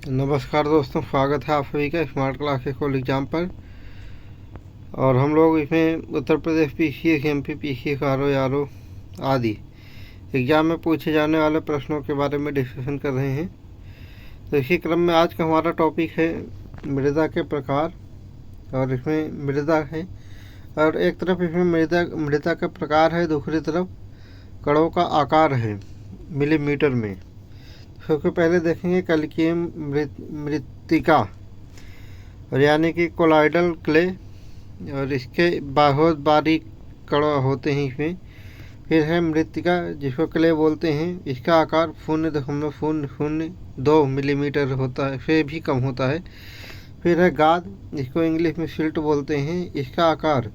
नमस्कार दोस्तों, स्वागत है आप सभी का स्मार्ट क्लास के कॉल एग्ज़ाम पर। और हम लोग इसमें Uttar Pradesh PCS, MP PCS, RO आदि एग्ज़ाम में पूछे जाने वाले प्रश्नों के बारे में डिस्कशन कर रहे हैं। तो इसी क्रम में आज का हमारा टॉपिक है मृदा के प्रकार। और इसमें मृदा है, और एक तरफ इसमें मृदा का प्रकार है, दूसरी तरफ कणों का आकार है मिलीमीटर में। सबसे पहले देखेंगे कलिकीय मृत्तिका, और यानी कि कोलाइडल क्ले, और इसके बहुत बारीक कण होते हैं इसमें। फिर है मृत्तिका जिसको क्ले बोलते हैं, इसका आकार 0.002 मिलीमीटर होता है, से भी कम होता है। फिर है गाद, जिसको इंग्लिश में सिल्ट बोलते हैं, इसका आकार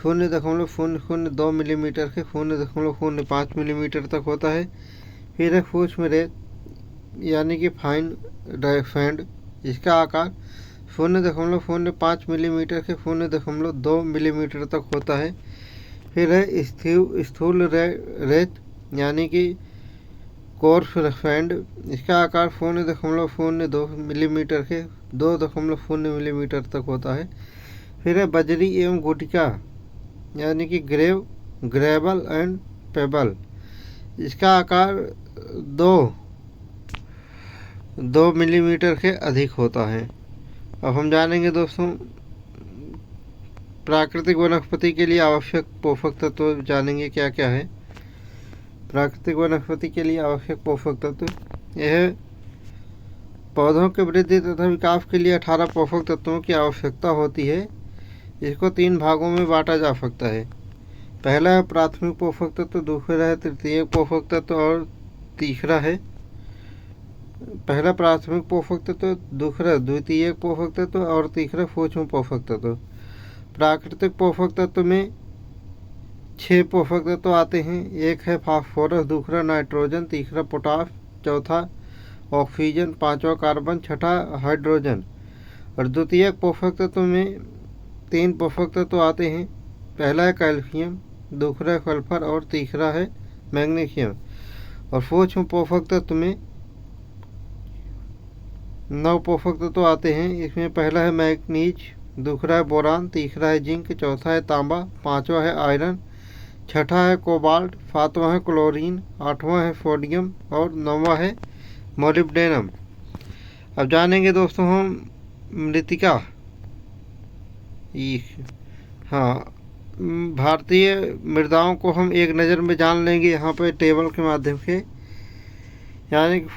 0.002 मिलीमीटर से 0.05 मिलीमीटर तक होता है। फिर है सूक्ष्म रेत, यानी कि फाइन सैंड, इसका आकार 0.05 मिलीमीटर से 0.2 मिलीमीटर तक होता है। फिर है स्थूल रेत, यानी कि कोर्स सैंड, इसका आकार 0.02 मिलीमीटर से 2.0 मिलीमीटर तक होता है। फिर है बजरी एवं गुटिका, यानी कि ग्रेवल एंड पेबल, इसका आकार 2 मिलीमीटर से अधिक होता है। अब हम जानेंगे दोस्तों प्राकृतिक वनस्पति के लिए आवश्यक पोषक तत्व, जानेंगे क्या क्या है। प्राकृतिक वनस्पति के लिए आवश्यक पोषक तत्व यह पौधों के वृद्धि तथा विकास के लिए 18 पोषक तत्वों की आवश्यकता होती है। इसको 3 भागों में बांटा जा सकता है। पहला है प्राथमिक पोषक तत्व, दूसरा है तृतीयक पोषक तत्व, और तीसरा है पहला प्राथमिक पोषक तत्व, दूसरा द्वितीयक पोषक तत्व, और तीसरा सूक्ष्म पोषक तत्व। प्राकृतिक पोषक तत्व में 6 पोषक तत्व आते हैं। एक है फास्फोरस, दूसरा नाइट्रोजन, तीसरा पोटाश, चौथा ऑक्सीजन, पांचवा कार्बन, छठा हाइड्रोजन। और द्वितीयक पोषक तत्व में 3 पोषक तत्व आते हैं। पहला है कैल्शियम, दूसरा है सल्फर, और तीसरा है मैग्नीशियम। और सूक्ष्म पोषक तत्व में 9 पोषक तत्व आते हैं। इसमें पहला है मैग्नीज, दूसरा है बोरान, तीसरा है जिंक, चौथा है तांबा, पांचवा है आयरन, छठा है कोबाल्ट, सातवां है क्लोरीन, आठवां है सोडियम, और 9वां है मोलिब्डेनम। अब जानेंगे दोस्तों हम मृत्तिका। हाँ, भारतीय मृदाओं को हम एक नज़र में जान लेंगे यहाँ पर टेबल के माध्यम से, यानी कि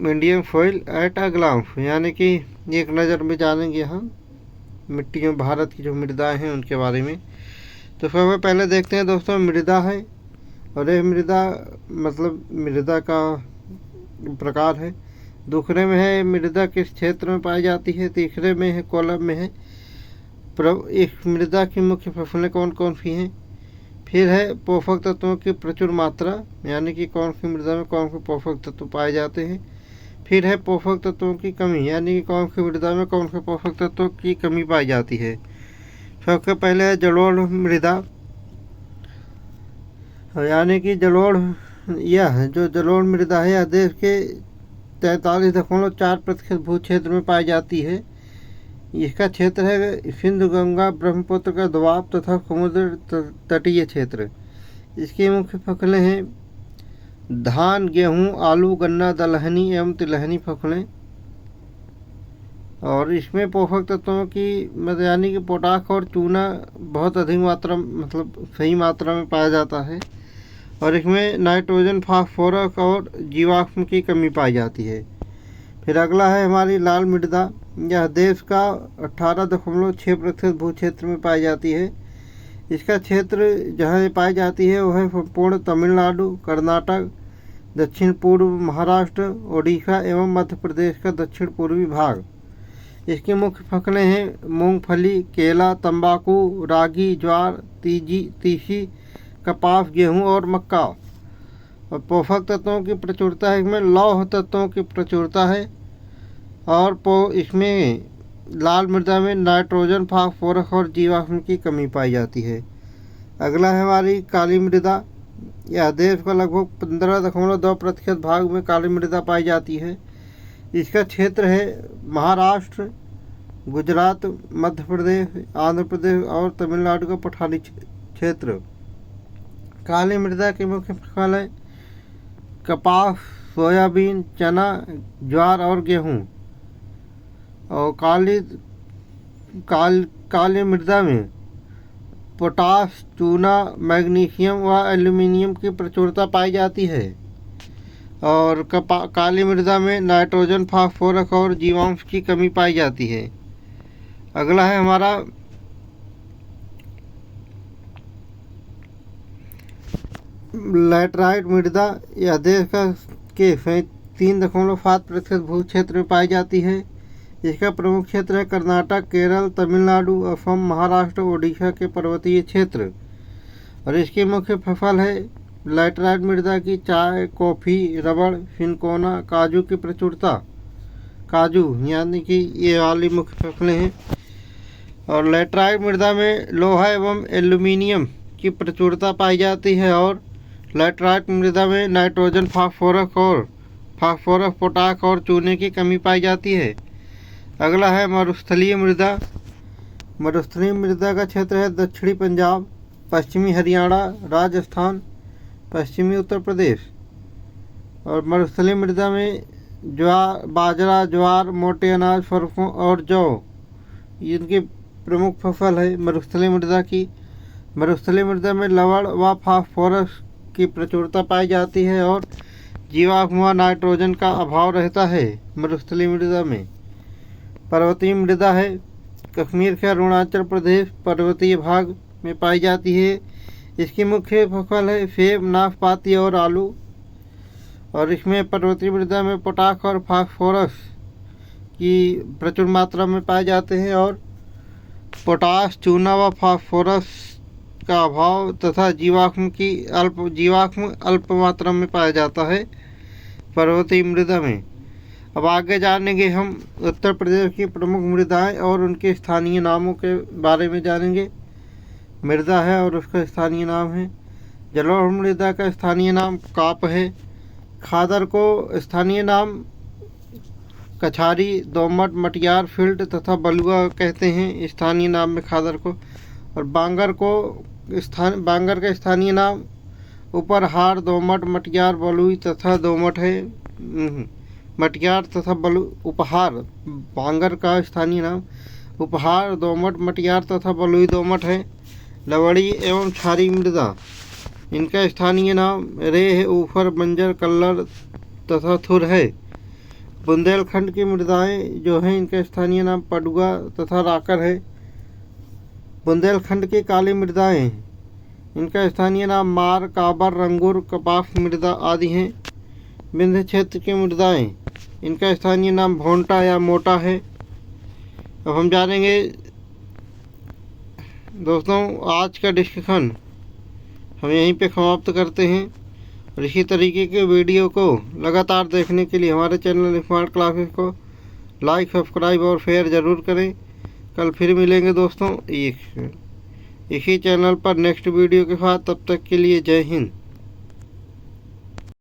Indian soil at a glance, यानी कि एक नज़र में जानेंगे हम मिट्टियों भारत की जो मृदाएं हैं उनके बारे में। तो सबसे पहले देखते हैं दोस्तों मृदा है, और यह मृदा मतलब मृदा का प्रकार है। दूसरे में है मृदा किस क्षेत्र में पाई जाती है, तीसरे में है कॉलम में है इस मृदा की मुख्य फसलें कौन कौन सी हैं। फिर है पोषक तत्वों की प्रचुर मात्रा, यानी कि कौन सी मृदा में कौन से पोषक तत्व पाए जाते हैं। फिर है पोषक तत्वों की कमी, यानी कि कौन सी मृदा में कौन से पोषक तत्वों की कमी पाई जाती है। सबसे पहले है जलोढ़ मृदा, यानी कि जो जलोढ़ मृदा है यह देश के 43.4% भू क्षेत्र में पाई जाती है। इसका क्षेत्र है सिंधु, गंगा, ब्रह्मपुत्र का दोआब तथा समुद्र तटीय क्षेत्र। इसकी मुख्य फसलें हैं धान, गेहूं, आलू, गन्ना, दलहनी एवं तिलहनी फसलें। और इसमें पोषक तत्वों की यानी कि पोटाश और चूना बहुत अधिक मात्रा सही मात्रा में पाया जाता है। और इसमें नाइट्रोजन, फास्फोरस और जीवाश्म की कमी पाई जाती है। फिर अगला है हमारी लाल मृदा। यह देश का 18.6% भू क्षेत्र में पाई जाती है। इसका क्षेत्र जहाँ ये पाई जाती है वह है संपूर्ण तमिलनाडु, कर्नाटक, दक्षिण पूर्व महाराष्ट्र, ओडिशा एवं मध्य प्रदेश का दक्षिण पूर्वी भाग। इसकी मुख्य फसलें हैं मूंगफली, केला, तंबाकू, रागी, ज्वार, तीसी, कपास, गेहूँ और मक्का। और पोषक तत्वों की प्रचुरता है, इसमें लौह तत्वों की प्रचुरता है। और इसमें लाल मृदा में नाइट्रोजन, फास्फोरस और जीवाश्म की कमी पाई जाती है। अगला है हमारी काली मृदा। यह देश का लगभग 15.2% भाग में काली मृदा पाई जाती है। इसका क्षेत्र है महाराष्ट्र, गुजरात, मध्य प्रदेश, आंध्र प्रदेश और तमिलनाडु का पठारी क्षेत्र। काली मृदा की मुख्य फसल है कपास, सोयाबीन, चना, ज्वार और गेहूँ। और काली मृदा में पोटाश, चूना, मैग्नीशियम व एल्यूमिनियम की प्रचुरता पाई जाती है। और काली मृदा में नाइट्रोजन, फास्फोरस और जीवांश की कमी पाई जाती है। अगला है हमारा लैटराइट मृदा। यह देश के 3.7% भू क्षेत्र में पाई जाती है। इसका प्रमुख क्षेत्र है कर्नाटक, केरल, तमिलनाडु, असम, महाराष्ट्र, ओडिशा के पर्वतीय क्षेत्र। और इसकी मुख्य फसल है लैटराइट मृदा की चाय, कॉफ़ी, रबड़, सिनकोना, काजू की प्रचुरता। काजू यानी कि ये वाली मुख्य फसलें हैं। और लैटराइट मृदा में लोहा एवं एल्यूमिनियम की प्रचुरता पाई जाती है। और लैटराइट मृदा में नाइट्रोजन, फास्फोरस, पोटाश और चूने की कमी पाई जाती है। अगला है मरुस्थलीय मृदा। मरुस्थलीय मृदा का क्षेत्र है दक्षिणी पंजाब, पश्चिमी हरियाणा, राजस्थान, पश्चिमी उत्तर प्रदेश। और मरुस्थलीय मृदा में बाजरा, ज्वार, मोटे अनाज, सरसों और जौ इनकी प्रमुख फसल है मरुस्थलीय मृदा की। मरुस्थलीय मृदा में लवण व फास्फोरस की प्रचुरता पाई जाती है और जीवाश्म व नाइट्रोजन का अभाव रहता है। मरुस्थलीय मृदा में पर्वतीय मृदा है। कश्मीर के अरुणाचल प्रदेश पर्वतीय भाग में पाई जाती है। इसकी मुख्य फसल है सेब, नाशपाती और आलू। और इसमें पर्वतीय मृदा में पोटाश और फास्फोरस की प्रचुर मात्रा में पाए जाते हैं। और पोटाश, चूना व फास्फोरस का अभाव तथा जीवाश्म अल्प मात्रा में पाया जाता है पर्वतीय मृदा में। अब आगे जानेंगे हम उत्तर प्रदेश की प्रमुख मृदाएं और उनके स्थानीय नामों के बारे में जानेंगे। मृदा है और उसका स्थानीय नाम है। जलोढ़ मृदा का स्थानीय नाम काप है। खादर को स्थानीय नाम कछारी, दोमट, मटियार, फिल्ट तथा बलुआ कहते हैं स्थानीय नाम में खादर को। और बांगर का स्थानीय नाम उपरहार, दोमट, मटियार, बलुई तथा दोमट है। मटियार तथा उपहार बांगर का स्थानीय नाम उपहार, दोमट, मटियार तथा बलुई दोमट है। लवड़ी एवं क्षारीय मृदा इनका स्थानीय नाम रेह, ऊफर, बंजर, कल्लर तथा थुर है। बुंदेलखंड की मृदाएं जो हैं इनका स्थानीय नाम पडुआ तथा राकर है। बुंदेलखंड की काली मृदाएं इनका स्थानीय नाम मार, काबर, रंगूर, कपास मृदा आदि हैं। विंध्य क्षेत्र की मृदाएं इनका स्थानीय नाम भोंटा या मोटा है। अब हम जानेंगे दोस्तों आज का डिस्कशन हम यहीं पे समाप्त करते हैं। और इसी तरीके के वीडियो को लगातार देखने के लिए हमारे चैनल स्मार्ट क्लासेस को लाइक, सब्सक्राइब और शेयर ज़रूर करें। कल फिर मिलेंगे दोस्तों इसी चैनल पर नेक्स्ट वीडियो के साथ। तब तक के लिए जय हिंद।